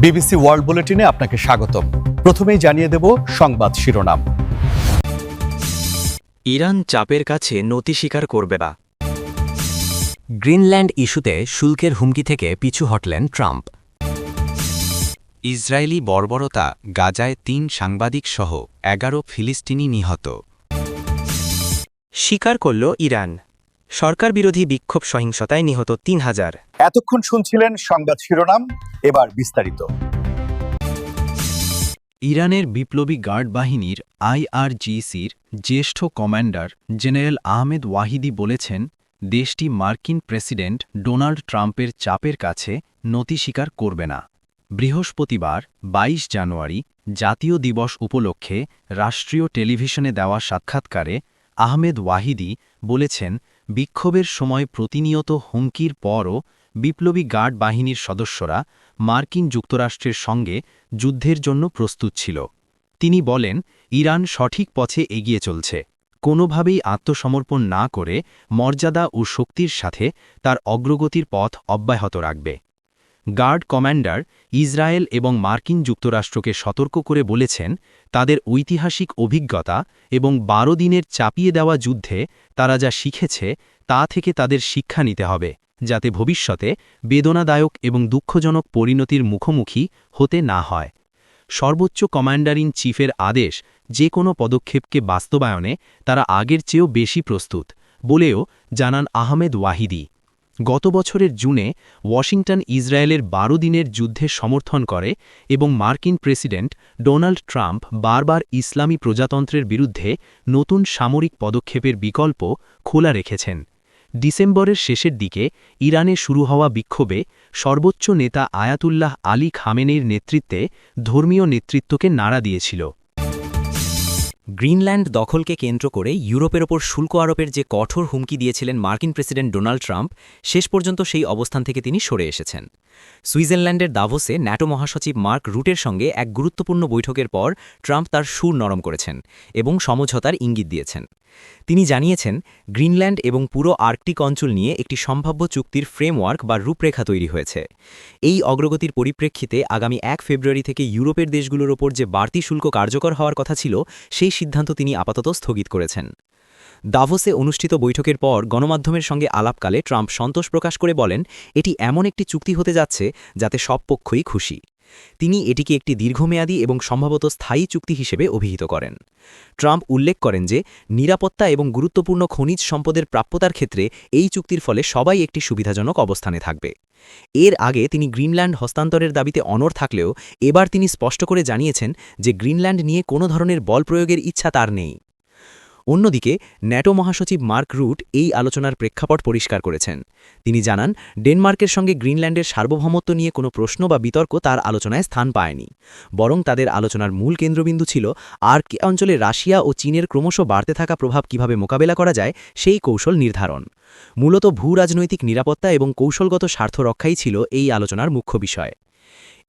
BBC world বুলেটিনে আপনাকে স্বাগতম। প্রথমেই জানিয়ে দেব সংবাদ শিরোনাম। ইরান চাপের কাছে নতি স্বীকার করবে না। গ্রিনল্যান্ড ইস্যুতে শুল্কের হুমকি থেকে পিছু হটলেন ট্রাম্প। ইসরায়েলি বর্বরতা, গাজায় ৩ সাংবাদিকসহ ১১ ফিলিস্তিনি নিহত। স্বীকার করল ইরান, সরকার বিরোধী বিক্ষোভ সহিংসতায় নিহত ৩,০০০। এতক্ষণ শুনছিলেন সংবাদ শিরোনাম, এবার বিস্তারিত। ইরানের বিপ্লবী গার্ড বাহিনীর আইআরজিসির জ্যেষ্ঠ কমান্ডার জেনারেল আহমেদ ওয়াহিদি বলেছেন, দেশটি মার্কিন প্রেসিডেন্ট ডোনাল্ড ট্রাম্পের চাপের কাছে নতি স্বীকার করবে না। বৃহস্পতিবার ২২ জানুয়ারি জাতীয় দিবস উপলক্ষে রাষ্ট্রীয় টেলিভিশনে দেওয়া সাক্ষাৎকারে আহমেদ ওয়াহিদি বলেছেন, বিক্ষোভের সময় প্রতিনিয়ত হুমকির পরও বিপ্লবী গার্ড বাহিনীর সদস্যরা মার্কিন যুক্তরাষ্ট্রের সঙ্গে যুদ্ধের জন্য প্রস্তুত ছিল। তিনি বলেন, ইরান সঠিক পথে এগিয়ে চলছে, কোনোভাবেই আত্মসমর্পণ না করে মর্যাদা ও শক্তির সাথে তার অগ্রগতির পথ অব্যাহত রাখবে। গার্ড কমান্ডার ইসরায়েল এবং মার্কিন যুক্তরাষ্ট্রকে সতর্ক করে বলেছেন, তাদের ঐতিহাসিক অভিজ্ঞতা এবং ১২ দিনের চাপিয়ে দেওয়া যুদ্ধে তারা যা শিখেছে তা থেকে তাদের শিক্ষা নিতে হবে, যাতে ভবিষ্যতে বেদনাদায়ক এবং দুঃখজনক পরিণতির মুখোমুখি হতে না হয়। সর্বোচ্চ কমান্ডার ইন চিফের আদেশ যে কোনো পদক্ষেপকে বাস্তবায়নে তারা আগের চেয়েও বেশি প্রস্তুত বলেও জানান আহমেদ ওয়াহিদি। গত বছরের জুনে ওয়াশিংটন ইসরায়েলের ১২ দিনের যুদ্ধে সমর্থন করে এবং মার্কিন প্রেসিডেন্ট ডোনাল্ড ট্রাম্প বারবার ইসলামী প্রজাতন্ত্রের বিরুদ্ধে নতুন সামরিক পদক্ষেপের বিকল্প খোলা রেখেছেন। ডিসেম্বরের শেষের দিকে ইরানে শুরু হওয়া বিক্ষোভে সর্বোচ্চ নেতা আয়াতুল্লাহ আলী খামেনেইর নেতৃত্বে ধর্মীয় নেতৃত্বকে নাড়া দিয়েছিল। গ্রিনল্যান্ড দখলকে কেন্দ্র করে ইউরোপের ওপর শুল্ক আরোপের যে কঠোর হুমকি দিয়েছিলেন মার্কিন প্রেসিডেন্ট ডোনাল্ড ট্রাম্প, শেষ পর্যন্ত সেই অবস্থান থেকে তিনি সরে এসেছেন। সুইজারল্যান্ডের দাভোসে ন্যাটো মহাসচিব মার্ক রুটের সঙ্গে এক গুরুত্বপূর্ণ বৈঠকের পর ট্রাম্প তার সুর নরম করেছেন এবং সমঝোতার ইঙ্গিত দিয়েছেন। তিনি জানিয়েছেন, গ্রিনল্যান্ড এবং পুরো আর্কটিক অঞ্চল নিয়ে একটি সম্ভাব্য চুক্তির ফ্রেমওয়ার্ক বা রূপরেখা তৈরি হয়েছে। এই অগ্রগতির পরিপ্রেক্ষিতে আগামী ১ ফেব্রুয়ারি থেকে ইউরোপের দেশগুলোর ওপর যে বাড়তি শুল্ক কার্যকর হওয়ার কথা ছিল, সেই সিদ্ধান্ত তিনি আপাতত স্থগিত করেছেন। দাভোসে অনুষ্ঠিত বৈঠকের পর গণমাধ্যমের সঙ্গে আলাপকালে ট্রাম্প সন্তোষ প্রকাশ করে বলেন, এটি এমন একটি চুক্তি হতে যাচ্ছে যাতে সব পক্ষই খুশি। তিনি এটিকে একটি দীর্ঘমেয়াদী এবং সম্ভবত স্থায়ী চুক্তি হিসেবে অভিহিত করেন। ট্রাম্প উল্লেখ করেন যে, নিরাপত্তা এবং গুরুত্বপূর্ণ খনিজ সম্পদের প্রাপ্যতার ক্ষেত্রে এই চুক্তির ফলে সবাই একটি সুবিধাজনক অবস্থানে থাকবে। এর আগে তিনি গ্রিনল্যান্ড হস্তান্তরের দাবিতে অনড় থাকলেও এবার তিনি স্পষ্ট করে জানিয়েছেন যে গ্রিনল্যান্ড নিয়ে কোনো ধরনের বল প্রয়োগের ইচ্ছা তার নেই। অন্যদিকে ন্যাটো মহাসচিব মার্ক রুট এই আলোচনার প্রেক্ষাপট পরিষ্কার করেছেন। তিনি জানান, ডেনমার্কের সঙ্গে গ্রিনল্যান্ডের সার্বভৌমত্ব নিয়ে কোনো প্রশ্ন বা বিতর্ক তার আলোচনায় স্থান পায়নি, বরং তাদের আলোচনার মূল কেন্দ্রবিন্দু ছিল আর্কটিক অঞ্চলে রাশিয়া ও চীনের ক্রমশ বাড়তে থাকা প্রভাব কিভাবে মোকাবেলা করা যায় সেই কৌশল নির্ধারণ। মূলত ভূরাজনৈতিক নিরাপত্তা এবং কৌশলগত স্বার্থ রক্ষাই ছিল এই আলোচনার মুখ্য বিষয়।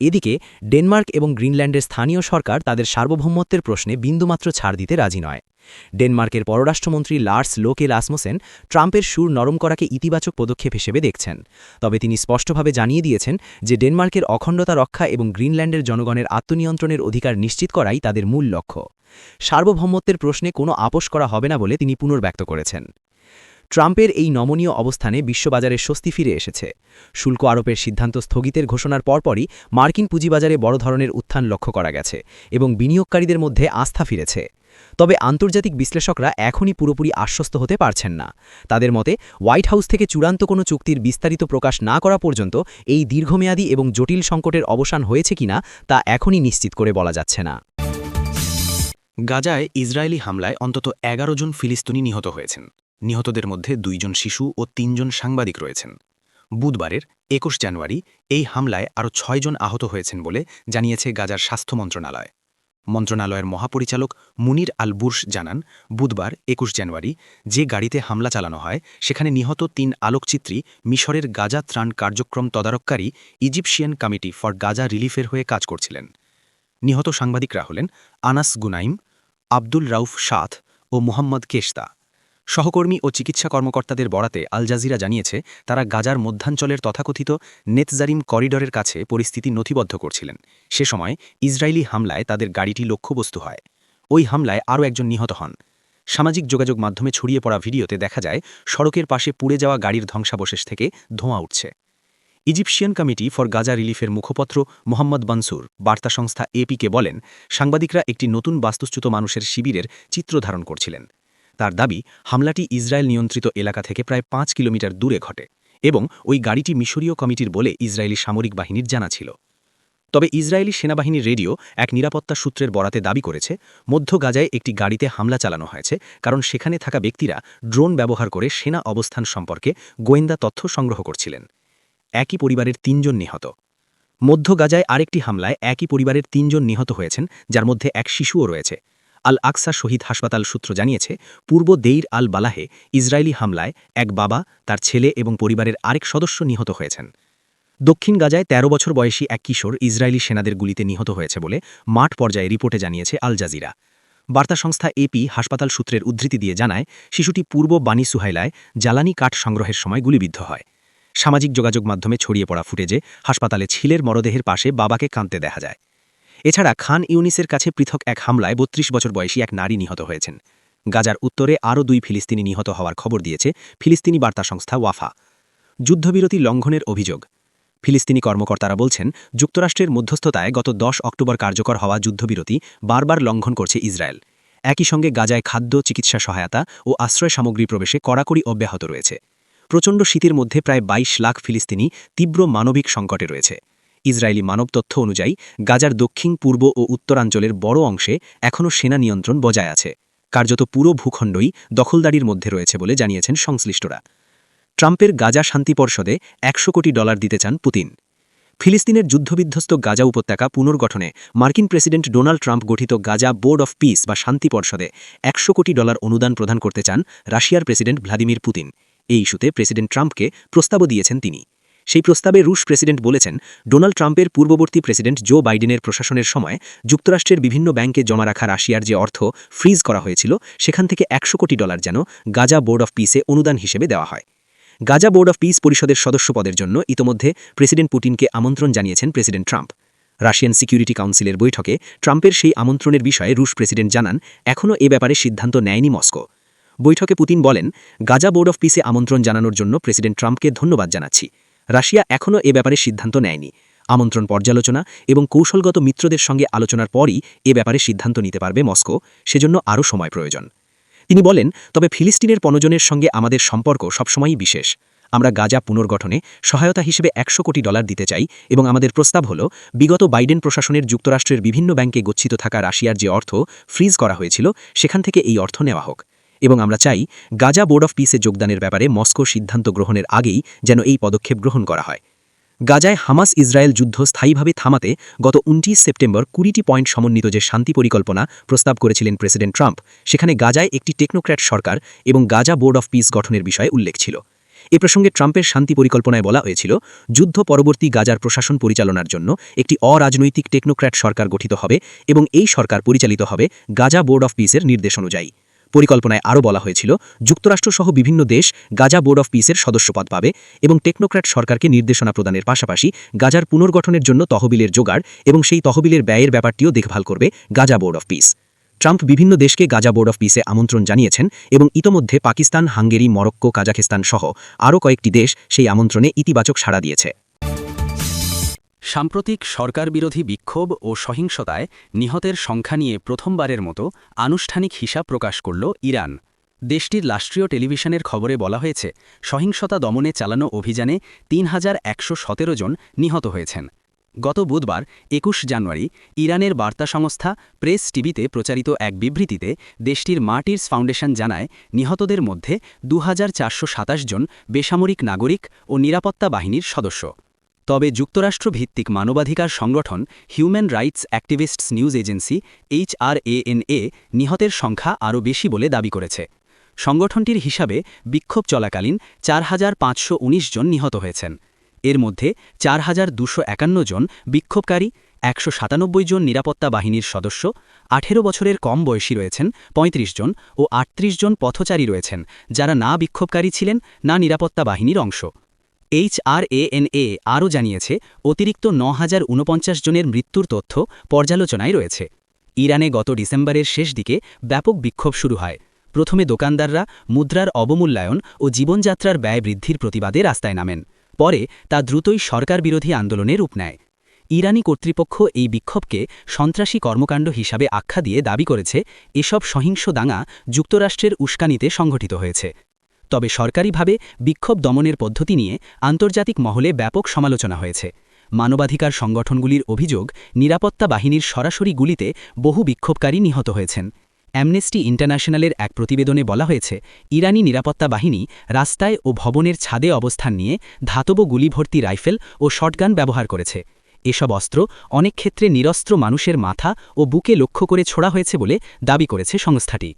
এদিকে ডেনমার্ক এবং গ্রিনল্যান্ডের স্থানীয় সরকার তাদের সার্বভৌমত্বের প্রশ্নে বিন্দুমাত্র ছাড় দিতে রাজি নয়। ডেনমার্কের পররাষ্ট্রমন্ত্রী লার্স লোকে রাসমুসেন ট্রাম্পের সুর নরম করাকে ইতিবাচক পদক্ষেপ হিসেবে দেখছেন, তবে তিনি স্পষ্টভাবে জানিয়ে দিয়েছেন যে ডেনমার্কের অখণ্ডতা রক্ষা এবং গ্রিনল্যান্ডের জনগণের আত্মনিয়ন্ত্রণের অধিকার নিশ্চিত করাই তাদের মূল লক্ষ্য। সার্বভৌমত্বের প্রশ্নে কোনো আপোষ করা হবে না বলে তিনি পুনর্ব্যক্ত করেছেন। ট্রাম্পের এই নমনীয় অবস্থানে বিশ্ববাজারে স্বস্তি ফিরে এসেছে। শুল্ক আরোপের সিদ্ধান্ত স্থগিতের ঘোষণার পরপরই মার্কিন পুঁজিবাজারে বড় ধরনের উত্থান লক্ষ্য করা গেছে এবং বিনিয়োগকারীদের মধ্যে আস্থা ফিরেছে। তবে আন্তর্জাতিক বিশ্লেষকরা এখনই পুরোপুরি আশ্বস্ত হতে পারছেন না। তাদের মতে, হোয়াইট হাউস থেকে চূড়ান্ত কোনো চুক্তির বিস্তারিত প্রকাশ না করা পর্যন্ত এই দীর্ঘমেয়াদী এবং জটিল সংকটের অবসান হয়েছে কিনা তা এখনই নিশ্চিত করে বলা যাচ্ছে না। গাজায় ইসরায়েলি হামলায় অন্তত ১১ জন ফিলিস্তিনি নিহত হয়েছেন। নিহতদের মধ্যে ২ জন শিশু ও ৩ জন সাংবাদিক রয়েছেন। বুধবারের ২১ জানুয়ারি এই হামলায় আরও ৬ জন আহত হয়েছেন বলে জানিয়েছে গাজার স্বাস্থ্য মন্ত্রণালয়। মন্ত্রণালয়ের মহাপরিচালক মুনির আল বুরশ জানান, বুধবার ২১ জানুয়ারি যে গাড়িতে হামলা চালানো হয় সেখানে নিহত ৩ আলোকচিত্রী মিশরের গাজা ত্রাণ কার্যক্রম তদারককারী ইজিপশিয়ান কমিটি ফর গাজা রিলিফের হয়ে কাজ করছিলেন। নিহত সাংবাদিকরা হলেন আনাস গুনাইম, আব্দুল রাউফ সাথ ও মোহাম্মদ কেশতা। সহকর্মী ও চিকিৎসা কর্মকর্তাদের বরাতে আল জাজিরা জানিয়েছে তারা গাজার মধ্যাঞ্চলের তথাকথিত নেতজারিম করিডরের কাছে পরিস্থিতি নথিবদ্ধ করছিলেন। সে সময় ইসরায়েলি হামলায় তাদের গাড়িটি লক্ষ্যবস্তু হয়। ওই হামলায় আরও একজন নিহত হন। সামাজিক যোগাযোগ মাধ্যমে ছড়িয়ে পড়া ভিডিওতে দেখা যায় সড়কের পাশে পুড়ে যাওয়া গাড়ির ধ্বংসাবশেষ থেকে ধোঁয়া উঠছে। ইজিপশিয়ান কমিটি ফর গাজা রিলিফের মুখপত্র মোহাম্মদ বানসুর বার্তা সংস্থা এপিকে বলেন, সাংবাদিকরা একটি নতুন বাস্তুচ্যুত মানুষের শিবিরের চিত্র ধারণ করছিলেন। তার দাবি, হামলাটি ইসরায়েল নিয়ন্ত্রিত এলাকা থেকে প্রায় 5 কিলোমিটার দূরে ঘটে এবং ওই গাড়িটি মিশরীয় কমিটির বলে ইসরায়েলি সামরিক বাহিনীর জানা ছিল। তবে ইসরায়েলি সেনাবাহিনীর রেডিও এক নিরাপত্তা সূত্রের বরাতে দাবি করেছে, মধ্য গাজায় একটি গাড়িতে হামলা চালানো হয়েছে কারণ সেখানে থাকা ব্যক্তিরা ড্রোন ব্যবহার করে সেনা অবস্থান সম্পর্কে গোয়েন্দা তথ্য সংগ্রহ করছিলেন। একই পরিবারের 3 জন নিহত। মধ্য গাজায় আরেকটি হামলায় একই পরিবারের 3 জন নিহত হয়েছেন, যার মধ্যে এক শিশুও রয়েছে। আল আকসা শহীদ হাসপাতাল সূত্র জানিয়েছে, পূর্ব দেইর আল বালাহে ইসরায়েলি হামলায় এক বাবা, তার ছেলে এবং পরিবারের আরেক সদস্য নিহত হয়েছেন। দক্ষিণ গাজায় 13 বছর বয়সী এক কিশোর ইসরায়েলি সেনাদের গুলিতে নিহত হয়েছে বলে মাঠ পর্যায়ে রিপোর্টে জানিয়েছে আল জাজিরা। বার্তা সংস্থা এপি হাসপাতাল সূত্রের উদ্ধৃতি দিয়ে জানায়, শিশুটি পূর্ব বানি সুহাইলায় জ্বালানি কাঠ সংগ্রহের সময় গুলিবিদ্ধ হয়। সামাজিক যোগাযোগ মাধ্যমে ছড়িয়ে পড়া ফুটেজে হাসপাতালে ছেলের মরদেহের পাশে বাবাকে কাঁদতে দেখা যায়। এছাড়া খান ইউনিসের কাছে পৃথক এক হামলায় 32 বছর বয়সী এক নারী নিহত হয়েছেন। গাজার উত্তরে আরও 2 ফিলিস্তিনি নিহত হওয়ার খবর দিয়েছে ফিলিস্তিনি বার্তা সংস্থা ওয়াফা। যুদ্ধবিরতি লঙ্ঘনের অভিযোগ। ফিলিস্তিনি কর্মকর্তারা বলছেন, যুক্তরাষ্ট্রের মধ্যস্থতায় গত 10 অক্টোবর কার্যকর হওয়া যুদ্ধবিরতি বারবার লঙ্ঘন করছে ইসরায়েল। একই সঙ্গে গাজায় খাদ্য, চিকিৎসা সহায়তা ও আশ্রয় সামগ্রী প্রবেশে কড়াকড়ি অব্যাহত রয়েছে। প্রচণ্ড শীতের মধ্যে প্রায় 22 লাখ ফিলিস্তিনি তীব্র মানবিক সংকটে রয়েছে। ইসরায়েলি মানব তথ্য অনুযায়ী গাজার দক্ষিণ, পূর্ব ও উত্তরাঞ্চলের বড় অংশে এখনও সেনা নিয়ন্ত্রণ বজায় আছে। কার্যত পুরো ভূখণ্ডই দখলদারির মধ্যে রয়েছে বলে জানিয়েছেন সংশ্লিষ্টরা। ট্রাম্পের গাজা শান্তি পরিষদে $100 কোটি দিতে চান পুতিন। ফিলিস্তিনের যুদ্ধবিধ্বস্ত গাজা উপত্যকা পুনর্গঠনে মার্কিন প্রেসিডেন্ট ডোনাল্ড ট্রাম্প গঠিত গাজা বোর্ড অফ পিস বা শান্তি পরিষদে $100 কোটি অনুদান প্রদান করতে চান রাশিয়ার প্রেসিডেন্ট ভ্লাদিমির পুতিন। এই ইস্যুতে প্রেসিডেন্ট ট্রাম্পকে প্রস্তাবও দিয়েছেন তিনি। সেই প্রস্তাবে রুশ প্রেসিডেন্ট বলেছেন, ডোনাল্ড ট্রাম্পের পূর্ববর্তী প্রেসিডেন্ট জো বাইডেনের প্রশাসনের সময় যুক্তরাষ্ট্রের বিভিন্ন ব্যাংকে জমা রাখা রাশিয়ার যে অর্থ ফ্রিজ করা হয়েছিল, সেখান থেকে $100 কোটি যেন গাজা বোর্ড অফ পিসে অনুদান হিসেবে দেওয়া হয়। গাজা বোর্ড অফ পিস পরিষদের সদস্য পদের জন্য ইতোমধ্যে প্রেসিডেন্ট পুতিনকে আমন্ত্রণ জানিয়েছেন প্রেসিডেন্ট ট্রাম্প। রাশিয়ান সিকিউরিটি কাউন্সিলের বৈঠকে ট্রাম্পের সেই আমন্ত্রণের বিষয়ে রুশ প্রেসিডেন্ট জানান, এখনও এ ব্যাপারে সিদ্ধান্ত নেয়নি মস্কো। বৈঠকে পুতিন বলেন, গাজা বোর্ড অফ পিসে আমন্ত্রণ জানানোর জন্য প্রেসিডেন্ট ট্রাম্পকে ধন্যবাদ জানাচ্ছি। রাশিয়া এখনও এ ব্যাপারে সিদ্ধান্ত নেয়নি। আমন্ত্রণ পর্যালোচনা এবং কৌশলগত মিত্রদের সঙ্গে আলোচনার পরই এ ব্যাপারে সিদ্ধান্ত নিতে পারবে মস্কো, সেজন্য আরও সময় প্রয়োজন। তিনি বলেন, তবে ফিলিস্তিনের পনজনের সঙ্গে আমাদের সম্পর্ক সবসময়ই বিশেষ। আমরা গাজা পুনর্গঠনে সহায়তা হিসেবে $100 কোটি দিতে চাই এবং আমাদের প্রস্তাব হল, বিগত বাইডেন প্রশাসনের যুক্তরাষ্ট্রের বিভিন্ন ব্যাংকে গচ্ছিত থাকা রাশিয়ার যে অর্থ ফ্রিজ করা হয়েছিল, সেখান থেকে এই অর্থ নেওয়া হোক এবং আমরা চাই গাজা বোর্ড অফ পিসে যোগদানের ব্যাপারে মস্কো সিদ্ধান্ত গ্রহণের আগেই যেন এই পদক্ষেপ গ্রহণ করা হয়। গাজায় হামাস ইসরায়েল যুদ্ধ স্থায়ীভাবে থামাতে গত 29 সেপ্টেম্বর 20টি পয়েন্ট সমন্বিত যে শান্তি পরিকল্পনা প্রস্তাব করেছিলেন প্রেসিডেন্ট ট্রাম্প, সেখানে গাজায় একটি টেকনোক্র্যাট সরকার এবং গাজা বোর্ড অফ পিস গঠনের বিষয়ে উল্লেখ ছিল। এ প্রসঙ্গে ট্রাম্পের শান্তি পরিকল্পনায় বলা হয়েছিল, যুদ্ধ পরবর্তী গাজার প্রশাসন পরিচালনার জন্য একটি অরাজনৈতিক টেকনোক্র্যাট সরকার গঠিত হবে এবং এই সরকার পরিচালিত হবে গাজা বোর্ড অফ পিসের নির্দেশ অনুযায়ী। পরিকল্পনায় আরও বলা হয়েছিল, যুক্তরাষ্ট্রসহ বিভিন্ন দেশ গাজা বোর্ড অফ পিসের সদস্যপদ পাবে এবং টেকনোক্র্যাট সরকারকে নির্দেশনা প্রদানের পাশাপাশি গাজার পুনর্গঠনের জন্য তহবিলের জোগাড় এবং সেই তহবিলের ব্যয়ের ব্যাপারটিও দেখভাল করবে Gaza board of piece. Trump বিভিন্ন দেশকে গাজা বোর্ড অফ পিসে আমন্ত্রণ জানিয়েছেন এবং ইতোমধ্যে পাকিস্তান, হাঙ্গেরি, মরক্কো, কাজাখস্তান সহ আরও কয়েকটি দেশ সেই আমন্ত্রণে ইতিবাচক সাড়া দিয়েছে। সাম্প্রতিক সরকারবিরোধী বিক্ষোভ ও সহিংসতায় নিহতের সংখ্যা নিয়ে প্রথমবারের মতো আনুষ্ঠানিক হিসাব প্রকাশ করল ইরান। দেশটির রাষ্ট্রীয় টেলিভিশনের খবরে বলা হয়েছে, সহিংসতা দমনে চালানো অভিযানে 3117 জন নিহত হয়েছেন। গত বুধবার 21 জানুয়ারি ইরানের বার্তা সংস্থা প্রেস টিভিতে প্রচারিত এক বিবৃতিতে দেশটির মার্টির্স ফাউন্ডেশন জানায়, নিহতদের মধ্যে 2427 জন বেসামরিক নাগরিক ও নিরাপত্তা বাহিনীর সদস্য। তবে যুক্তরাষ্ট্রভিত্তিক মানবাধিকার সংগঠন human rights activists news agency HRANA নিহতের সংখ্যা আরও বেশি বলে দাবি করেছে। সংগঠনটির হিসাবে বিক্ষোভ চলাকালীন 4519 জন নিহত হয়েছেন। এর মধ্যে 4251 জন বিক্ষোভকারী 197 জন নিরাপত্তা বাহিনীর সদস্য, 18 বছরের কম বয়সী রয়েছেন 35 জন ও 38 জন পথচারী রয়েছেন, যারা না বিক্ষোভকারী ছিলেন না নিরাপত্তা বাহিনীর অংশ। HRANA আরও জানিয়েছে অতিরিক্ত 9049 জনের মৃত্যুর তথ্য পর্যালোচনায় রয়েছে। ইরানে গত ডিসেম্বরের শেষ দিকে ব্যাপক বিক্ষোভ শুরু হয়। প্রথমে দোকানদাররা মুদ্রার অবমূল্যায়ন ও জীবনযাত্রার ব্যয় বৃদ্ধির প্রতিবাদে রাস্তায় নামেন। পরে তা দ্রুতই সরকার বিরোধী আন্দোলনে রূপ নেয়। ইরানি কর্তৃপক্ষ এই বিক্ষোভকে সন্ত্রাসী কর্মকাণ্ড হিসাবে আখ্যা দিয়ে দাবি করেছে এসব সহিংস দাঙ্গা যুক্তরাষ্ট্রের উস্কানিতে সংঘটিত হয়েছে। তবে সরকারিভাবে বিক্ষোভ দমনের পদ্ধতি নিয়ে আন্তর্জাতিক মহলে ব্যাপক সমালোচনা হয়েছে। মানবাধিকার সংগঠনগুলির অভিযোগ, নিরাপত্তা বাহিনীর সরাসরি গুলিতে বহু বিক্ষোভকারী নিহত হয়েছেন। অ্যামনেস্টি ইন্টারন্যাশনালের এক প্রতিবেদনে বলা হয়েছে, ইরানি নিরাপত্তা বাহিনী রাস্তায় ও ভবনের ছাদে অবস্থান নিয়ে ধাতব গুলিভর্তি রাইফেল ও শটগান ব্যবহার করেছে। এসব অস্ত্র অনেক ক্ষেত্রে নিরস্ত্র মানুষের মাথা ও বুকে লক্ষ্য করে ছোড়া হয়েছে বলে দাবি করেছে সংস্থাটি।